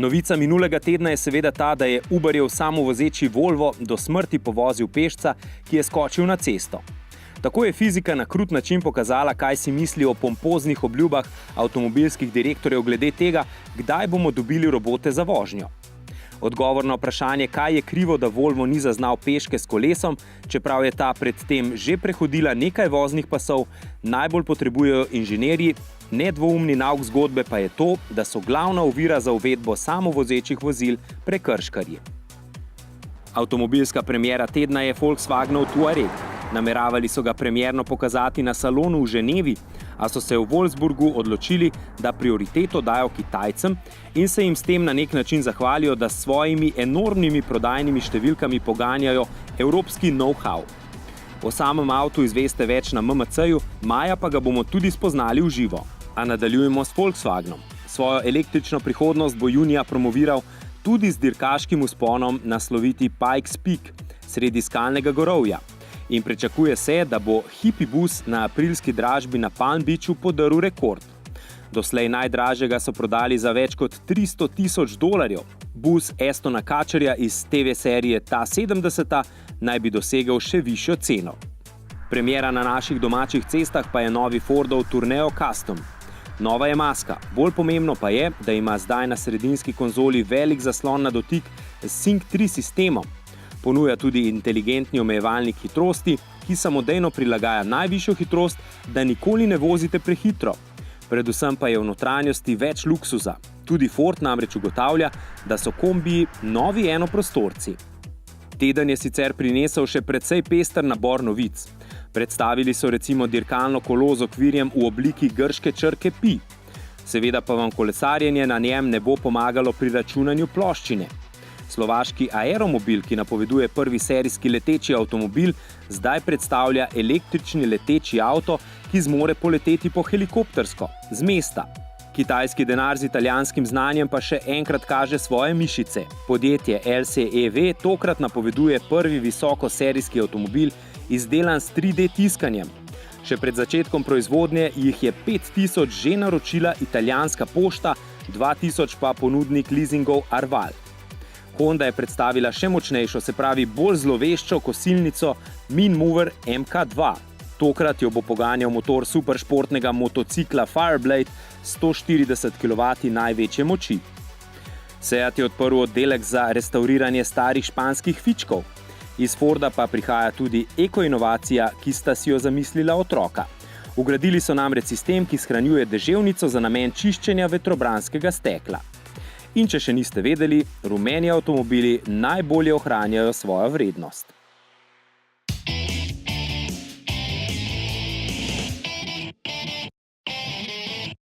Novica minulega tedna je seveda ta, da je Uberjev samovozeči Volvo do smrti povozil pešca, ki je skočil na cesto. Tako je fizika na krut način pokazala, kaj si misli o pompoznih obljubah avtomobilskih direktorjev glede tega, kdaj bomo dobili robote za vožnjo. Odgovor na vprašanje, kaj je krivo, da Volvo ni zaznal peške s kolesom, čeprav je ta predtem že prehodila nekaj voznih pasov, najbolj potrebujejo inženirji, nedvoumni nauk zgodbe pa je to, da so glavna ovira za uvedbo samovozečih vozil prekrškarji. Avtomobilska premiera tedna je Volkswagenov Touareg. Nameravali so ga premierno pokazati na salonu v Ženevi, a so se v Wolfsburgu odločili, da prioriteto dajo Kitajcem in se jim s tem na nek način zahvalijo, da s svojimi enormnimi prodajnimi številkami poganjajo evropski know-how. O samem avtu izveste več na MMC-ju, maja pa ga bomo tudi spoznali v živo. A nadaljujemo s Volkswagenom. Svojo električno prihodnost bo junija promoviral tudi z dirkaškim vzponom na sloviti Pikes Peak sredi skalnega gorovja. In pričakuje se, da bo hipi bus na aprilski dražbi na Palm Beachu podrl rekord. Doslej najdražjega so prodali za več kot $300,000. Bus Astona Kutcherja iz TV serije Ta 70 naj bi dosegel še višjo ceno. Premiera na naših domačih cestah pa je novi Fordov Tourneo Custom. Nova je maska, bolj pomembno pa je, da ima zdaj na sredinski konzoli velik zaslon na dotik s Sync 3 sistemom. Ponuja tudi inteligentni omejevalnik hitrosti, ki samodejno prilagaja najvišjo hitrost, da nikoli ne vozite prehitro. Predvsem pa je v notranjosti več luksuza. Tudi Ford namreč ugotavlja, da so kombiji novi enoprostorci. Teden je sicer prinesel še precej pester nabor novic. Predstavili so recimo dirkalno kolo z okvirjem v obliki grške črke Pi. Seveda pa vam kolesarjenje na njem ne bo pomagalo pri računanju ploščine. Slovaški Aeromobil, ki napoveduje prvi serijski leteči avtomobil, zdaj predstavlja električni leteči avto, ki zmore poleteti po helikoptersko, z mesta. Kitajski denar z italijanskim znanjem pa še enkrat kaže svoje mišice. Podjetje LCEV tokrat napoveduje prvi visokoserijski avtomobil, izdelan s 3D tiskanjem. Še pred začetkom proizvodnje jih je 5000 že naročila italijanska pošta, 2000 pa ponudnik leasingov Arval. Honda je predstavila še močnejšo, se pravi bolj zloveščo kosilnico Minmover MK2. Tokrat jo bo poganjal motor superšportnega motocikla Fireblade 140 kW največje moči. Seat je odprl oddelek za restavriranje starih španskih fičkov. Iz Forda pa prihaja tudi ekoinovacija, ki sta si jo zamislila otroka. Vgradili so namreč sistem, ki shranjuje deževnico za namen čiščenja vetrobranskega stekla. In če še niste vedeli, rumeni avtomobili najbolje ohranjajo svojo vrednost.